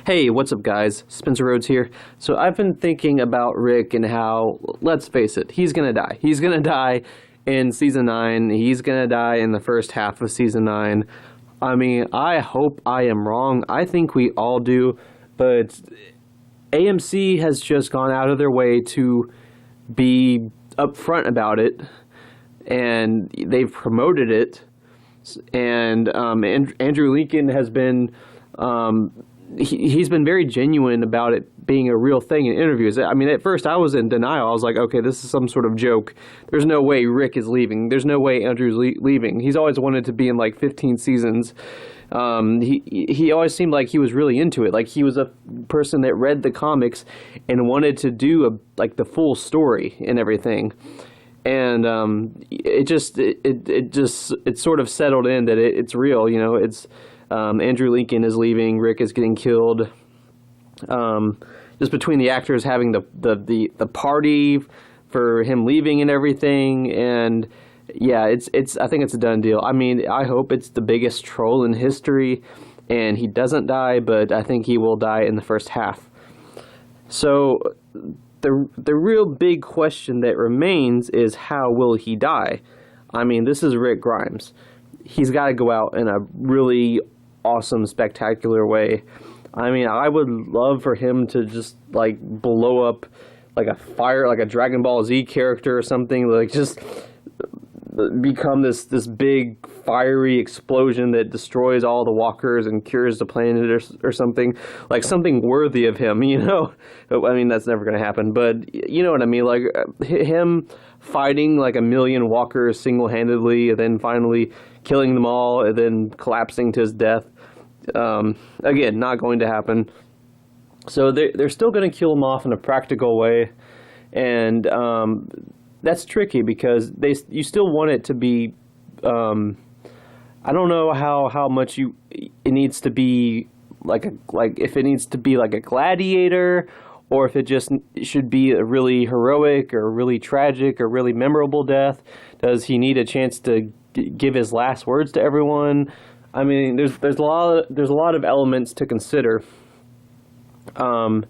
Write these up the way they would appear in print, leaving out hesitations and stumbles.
Hey, what's up, guys? Spencer Rhodes here. So I've been thinking about Rick and how, let's face it, he's gonna die. He's gonna die in season 9. He's gonna die in the first half of season 9. I mean, I hope I am wrong. I think we all do, but AMC has just gone out of their way to be upfront about it, and they've promoted it. And Andrew Lincoln has been he's been very genuine about it being a real thing in interviews. I mean, at first I was in denial. I was like, okay, this is some sort of joke. There's no way Rick is leaving. There's no way Andrew's leaving. He's always wanted to be in like 15 seasons. He always seemed like he was really into it. Like he was a person that read the comics and wanted to do like the full story and everything. And it sort of settled in that it's real. You know, it's Andrew Lincoln is leaving, Rick is getting killed. Just between the actors having the party for him leaving and everything, and yeah, it's I think it's a done deal. I mean, I hope it's the biggest troll in history, and he doesn't die, but I think he will die in the first half. So the real big question that remains is, how will he die? I mean, this is Rick Grimes. He's got to go out in a really awesome, spectacular way. I mean, I would love for him to just like blow up like a fire, like a Dragon Ball Z character or something, like just become this big fiery explosion that destroys all the walkers and cures the planet or something, like something worthy of him, you know. I mean, that's never going to happen, but you know what I mean, like him fighting like a million walkers single-handedly and then finally killing them all and then collapsing to his death. Again, not going to happen. So they're still going to kill him off in a practical way, and that's tricky because you still want it to be. I don't know how much it needs to be like if it needs to be like a gladiator, or if it just should be a really heroic or really tragic or really memorable death. Does he need a chance to give his last words to everyone? I mean, there's a lot of elements to consider. And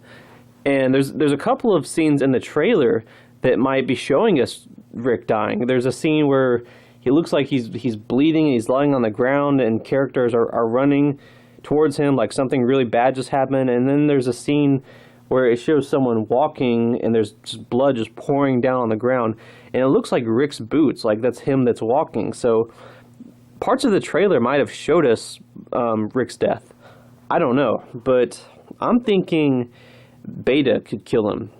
there's a couple of scenes in the trailer that might be showing us Rick dying. There's a scene where he looks like he's bleeding, he's lying on the ground, and characters are running towards him like something really bad just happened. And then there's a scene where it shows someone walking and there's just blood just pouring down on the ground, and it looks like Rick's boots, like that's him that's walking. So parts of the trailer might have showed us Rick's death. I don't know, but I'm thinking Beta could kill him.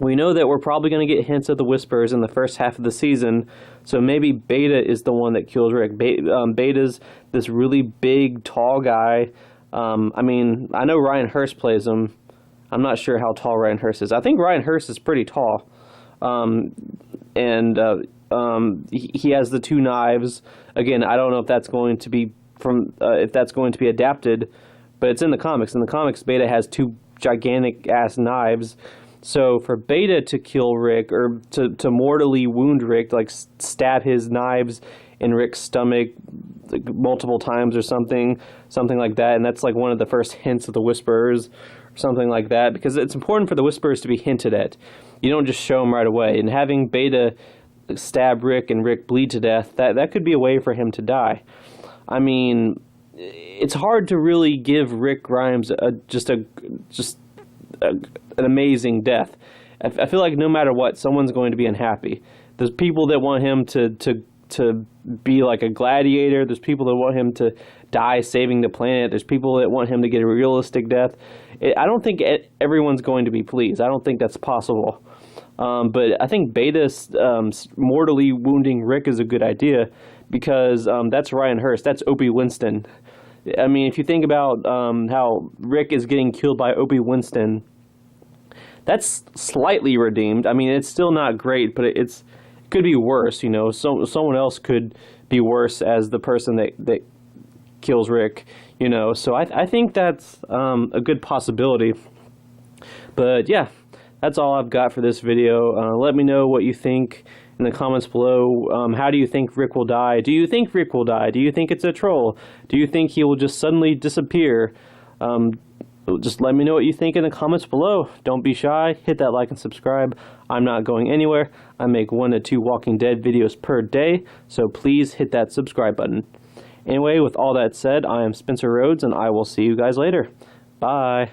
We know that we're probably going to get hints of the Whispers in the first half of the season, so maybe Beta is the one that kills Rick. Beta's this really big, tall guy. I mean, I know Ryan Hurst plays him. I'm not sure how tall Ryan Hurst is. I think Ryan Hurst is pretty tall. He has the two knives. Again, I don't know if that's going to be adapted, but it's in the comics. In the comics, Beta has two gigantic ass knives. So for Beta to kill Rick, or to mortally wound Rick, like stab his knives in Rick's stomach like multiple times or something like that, and that's like one of the first hints of the Whisperers, or something like that, because it's important for the Whisperers to be hinted at. You don't just show them right away. And having Beta stab Rick and Rick bleed to death, that could be a way for him to die. I mean, it's hard to really give Rick Grimes an amazing death. I feel like no matter what, someone's going to be unhappy. There's people that want him to be like a gladiator. There's people that want him to die saving the planet. There's people that want him to get a realistic death. I don't think everyone's going to be pleased. I don't think that's possible. But I think Beta's mortally wounding Rick is a good idea, because that's Ryan Hurst. That's Opie Winston. I mean, if you think about how Rick is getting killed by Opie Winston, that's slightly redeemed. I mean, it's still not great, but it could be worse. You know, someone else could be worse as the person that kills Rick. You know, so I think that's a good possibility. But yeah, that's all I've got for this video. Let me know what you think in the comments below. How do you think Rick will die? Do you think Rick will die? Do you think it's a troll? Do you think he will just suddenly disappear? just let me know what you think in the comments below. Don't be shy. Hit that like and subscribe. I'm not going anywhere. I make 1 to 2 Walking Dead videos per day, so please hit that subscribe button. Anyway, with all that said, I am Spencer Rhodes, and I will see you guys later. Bye.